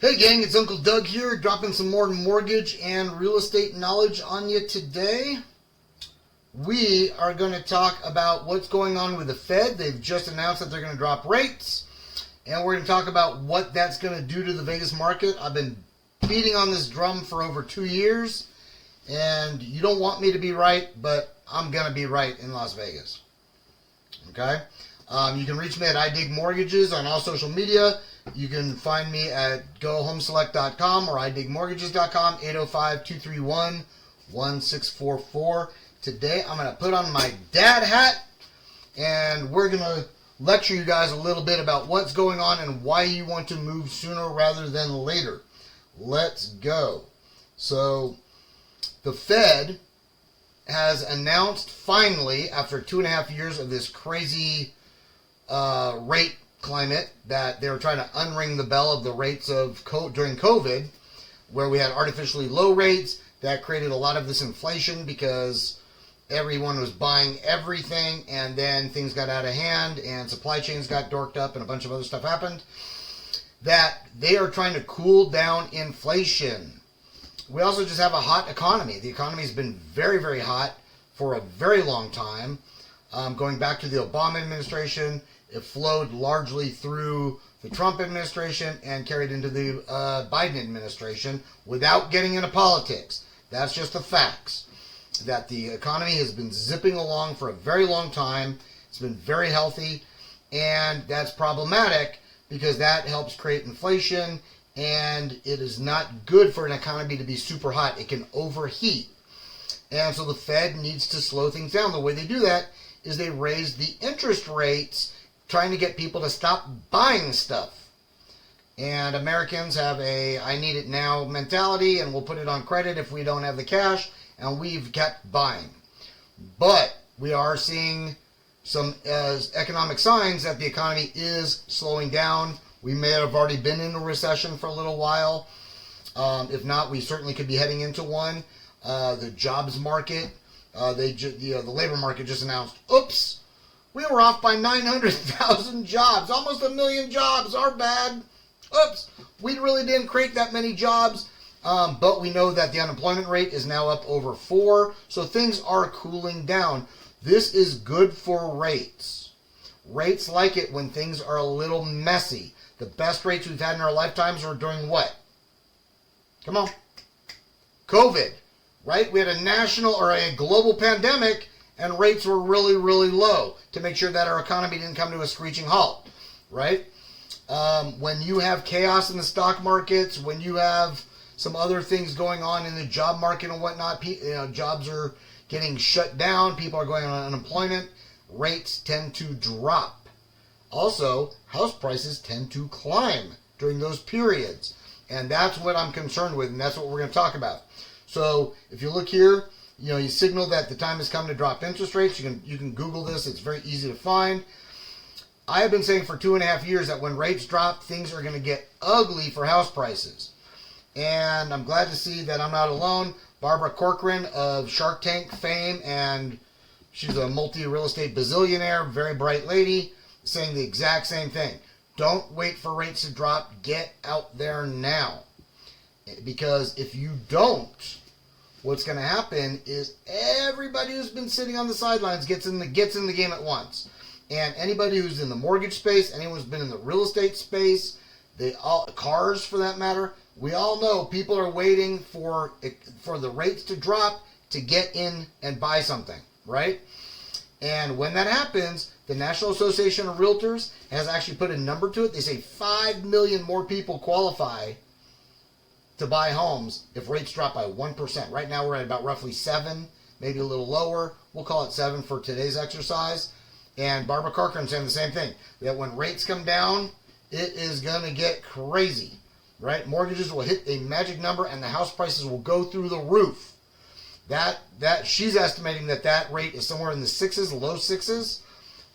Hey gang, it's Uncle Doug here, dropping some more mortgage and real estate knowledge on you today. We are going to talk about what's going on with the Fed. They've just announced that they're going to drop rates, and we're going to talk about what that's going to do to the Vegas market. I've been beating on this drum for over 2 years, and you don't want me to be right, but I'm going to be right in Las Vegas. Okay? You can reach me at iDig Mortgages on all social media. You can find me at gohomeselect.com or idigmortgages.com, 805-231-1644. Today I'm going to put on my dad hat, and we're going to lecture you guys a little bit about what's going on and why you want to move sooner rather than later. Let's go. So, the Fed has announced finally, after 2.5 years of this crazy rate climate, that they were trying to unring the bell of the rates of during COVID, where we had artificially low rates that created a lot of this inflation because everyone was buying everything, and then things got out of hand and supply chains got dorked up and a bunch of other stuff happened. That they are trying to cool down inflation. We also just have a hot economy. The economy has been very, very hot for a very long time. Going back to the Obama administration, it flowed largely through the Trump administration and carried into the Biden administration without getting into politics. That's just the facts. That the economy has been zipping along for a very long time. It's been very healthy, and that's problematic because that helps create inflation, and it is not good for an economy to be super hot. It can overheat. And so the Fed needs to slow things down. The way they do that is they raise the interest rates, trying to get people to stop buying stuff. And Americans have a I need it now mentality, and we'll put it on credit if we don't have the cash, and we've kept buying. But we are seeing some economic signs that the economy is slowing down. We may have already been in a recession for a little while. If not, we certainly could be heading into one. The jobs market, the labor market just announced, oops, we were off by 900,000 jobs, almost 1 million jobs, our bad. Oops, we really didn't create that many jobs, but we know that the unemployment rate is now up over 4, so things are cooling down. This is good for rates. Rates like it when things are a little messy. The best rates we've had in our lifetimes are during what? Come on. COVID, right? We had a national or a global pandemic, and rates were really, really low to make sure that our economy didn't come to a screeching halt, right? When you have chaos in the stock markets, when you have some other things going on in the job market and whatnot, jobs are getting shut down, people are going on unemployment, rates tend to drop. Also, house prices tend to climb during those periods. And that's what I'm concerned with, and that's what we're going to talk about. So, if you look here, you signal that the time has come to drop interest rates. You can Google this. It's very easy to find. I have been saying for 2.5 years that when rates drop, things are going to get ugly for house prices. And I'm glad to see that I'm not alone. Barbara Corcoran of Shark Tank fame, and she's a multi-real estate bazillionaire, very bright lady, saying the exact same thing. Don't wait for rates to drop. Get out there now. Because if you don't, what's going to happen is everybody who's been sitting on the sidelines gets in the game at once. And anybody who's in the mortgage space, anyone who's been in the real estate space, cars for that matter, we all know people are waiting for the rates to drop to get in and buy something, right? And when that happens, the National Association of Realtors has actually put a number to it. They say 5 million more people qualify to buy homes if rates drop by 1%. Right now we're at about roughly 7, maybe a little lower. We'll call it 7 for today's exercise. And Barbara Corcoran saying the same thing, that when rates come down, it is going to get crazy, right? Mortgages will hit a magic number and the house prices will go through the roof. That she's estimating that rate is somewhere in the 6s, low 6s.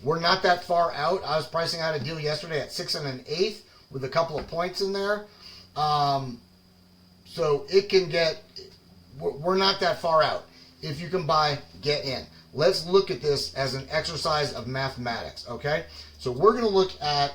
We're not that far out. I was pricing out a deal yesterday at 6 1/8 with a couple of points in there. So it can get, we're not that far out. If you can buy, get in. Let's look at this as an exercise of mathematics, okay? So we're going to look at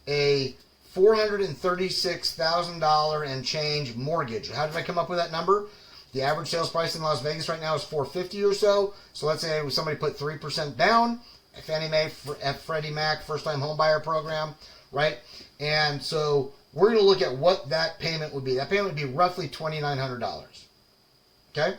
a $436,000 and change mortgage. How did I come up with that number? The average sales price in Las Vegas right now is $450 or so. So let's say somebody put 3% down, Fannie Mae, Freddie Mac, first-time home buyer program, right? And so we're going to look at what that payment would be. That payment would be roughly $2,900. Okay?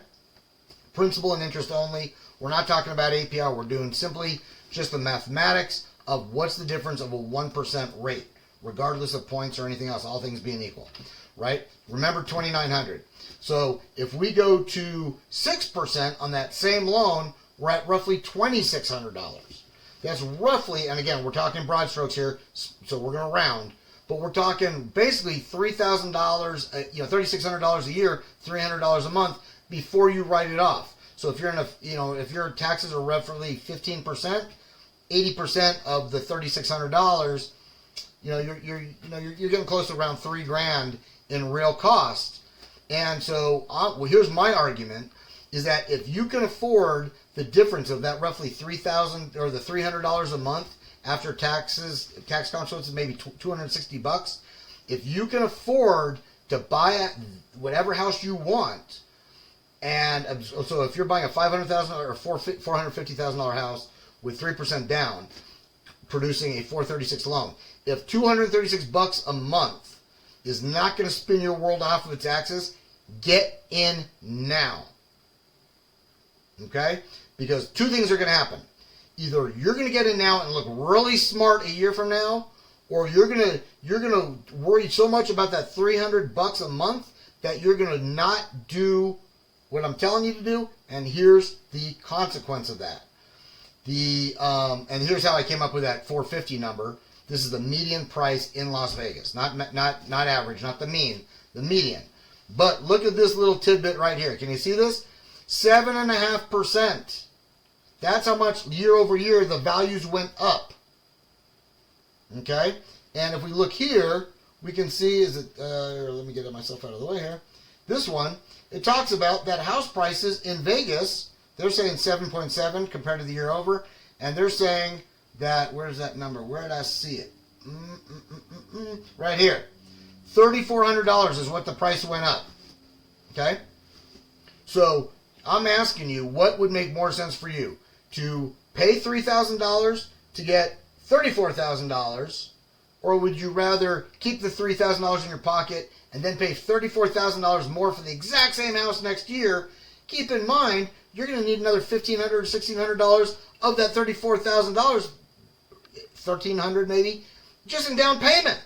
Principal and interest only. We're not talking about APR. We're doing simply just the mathematics of what's the difference of a 1% rate, regardless of points or anything else, all things being equal, right? Remember $2,900. So if we go to 6% on that same loan, we're at roughly $2,600. That's roughly, and again, we're talking broad strokes here, so we're going to round, but we're talking basically $3,000, $3,600 a year, $300 a month before you write it off. So if you're in a, if your taxes are roughly 15%, 80% of the $3,600, you're getting close to around $3,000 in real cost. And so, here's my argument: is that if you can afford the difference of that roughly $3,000 or the $300 a month after taxes, tax consequences, maybe $260, if you can afford to buy whatever house you want, and so if you're buying a $500,000 or $450,000 house with 3% down, producing a $436 loan, if $236 a month is not going to spin your world off of its axis, get in now. Okay? Because two things are going to happen. Either you're going to get in now and look really smart a year from now, or you're going to worry so much about that $300 a month that you're going to not do what I'm telling you to do. And here's the consequence of that. And here's how I came up with that 450 number. This is the median price in Las Vegas, not average, not the mean, the median. But look at this little tidbit right here. Can you see this? 7.5%. That's how much year over year the values went up. Okay? And if we look here, we can see, let me get myself out of the way here. This one, it talks about that house prices in Vegas, they're saying 7.7 compared to the year over, and they're saying that, where's that number? Where did I see it? Right here. $3,400 is what the price went up. Okay? So, I'm asking you, what would make more sense for you? To pay $3,000 to get $34,000, or would you rather keep the $3,000 in your pocket and then pay $34,000 more for the exact same house next year? Keep in mind, you're going to need another $1,500 or $1,600 of that $34,000, $1,300 maybe, just in down payment.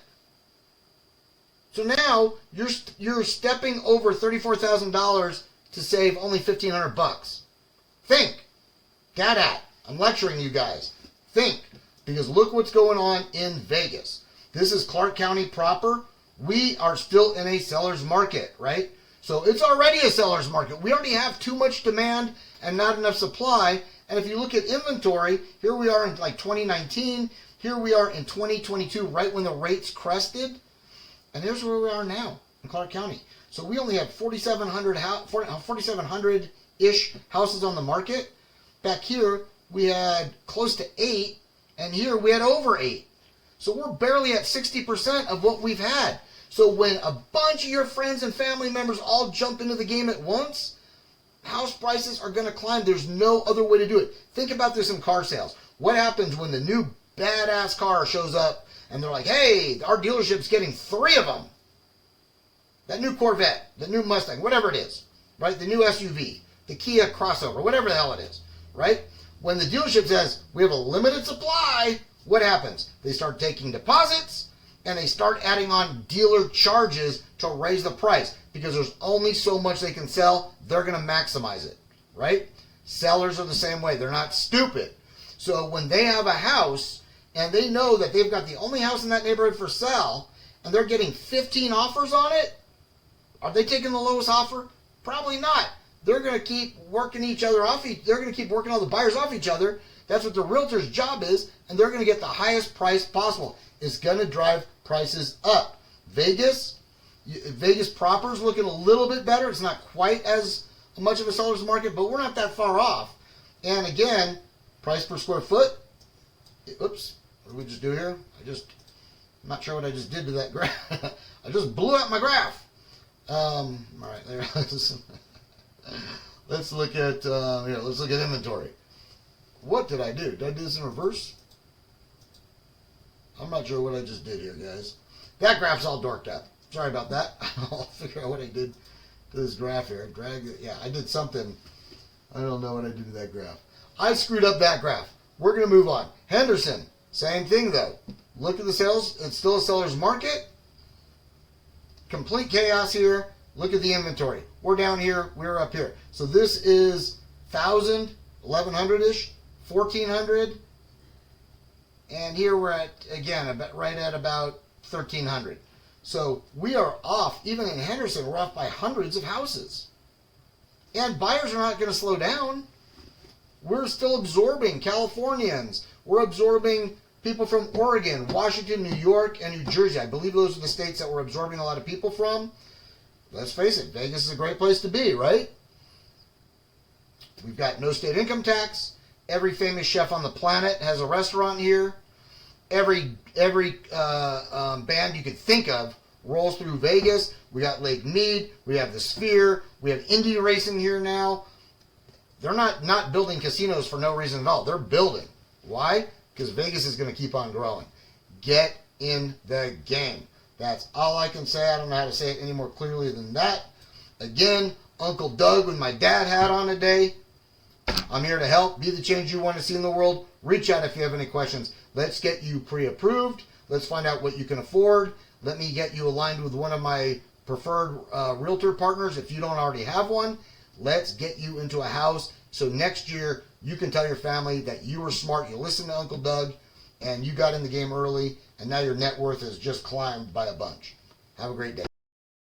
So now you're stepping over $34,000 to save only $1,500. Think. Dad, I'm lecturing you guys. Think. Because look what's going on in Vegas. This is Clark County proper. We are still in a seller's market, right? So it's already a seller's market. We already have too much demand and not enough supply. And if you look at inventory, here we are in like 2019. Here we are in 2022, right when the rates crested. And here's where we are now in Clark County. So we only have 4,700-ish houses on the market. Back here, we had close to 8, and here we had over 8. So we're barely at 60% of what we've had. So when a bunch of your friends and family members all jump into the game at once, house prices are going to climb. There's no other way to do it. Think about this in car sales. What happens when the new badass car shows up and they're like, hey, our dealership's getting 3 of them? That new Corvette, the new Mustang, whatever it is, right? The new SUV, the Kia crossover, whatever the hell it is, right? When the dealership says, we have a limited supply, what happens? They start taking deposits and they start adding on dealer charges to raise the price because there's only so much they can sell. They're going to maximize it, right? Sellers are the same way. They're not stupid. So when they have a house and they know that they've got the only house in that neighborhood for sale and they're getting 15 offers on it, are they taking the lowest offer? Probably not. They're going to keep working each other off. They're going to keep working all the buyers off each other. That's what the realtor's job is, and they're going to get the highest price possible. It's going to drive prices up. Vegas proper is looking a little bit better. It's not quite as much of a seller's market, but we're not that far off. And again, price per square foot. Oops, what did we just do here? I'm not sure what I just did to that graph. I just blew up my graph. All right, there. Let's look at here. Let's look at inventory. What did I do? Did I do this in reverse? I'm not sure what I just did here, guys. That graph's all dorked up. Sorry about that. I'll figure out what I did to this graph here. Drag it. Yeah, I did something. I don't know what I did to that graph. I screwed up that graph. We're going to move on. Henderson, same thing though. Look at the sales. It's still a seller's market. Complete chaos here. Look at the inventory. We're down here. We're up here. So this is 1,000, 1,100-ish, 1,400. And here we're at, again, right at about 1,300. So we are off. Even in Henderson, we're off by hundreds of houses. And buyers are not going to slow down. We're still absorbing Californians. We're absorbing people from Oregon, Washington, New York, and New Jersey. I believe those are the states that we're absorbing a lot of people from. Let's face it, Vegas is a great place to be, right? We've got no state income tax. Every famous chef on the planet has a restaurant here. Every band you could think of rolls through Vegas. We got Lake Mead. We have the Sphere. We have Indy racing here now. They're not building casinos for no reason at all. They're building. Why? Because Vegas is going to keep on growing. Get in the game. That's all I can say. I don't know how to say it any more clearly than that. Again, Uncle Doug with my dad hat on today. I'm here to help. Be the change you want to see in the world. Reach out if you have any questions. Let's get you pre-approved. Let's find out what you can afford. Let me get you aligned with one of my preferred realtor partners if you don't already have one. Let's get you into a house so next year you can tell your family that you were smart, you listened to Uncle Doug, and you got in the game early, and now your net worth has just climbed by a bunch. Have a great day.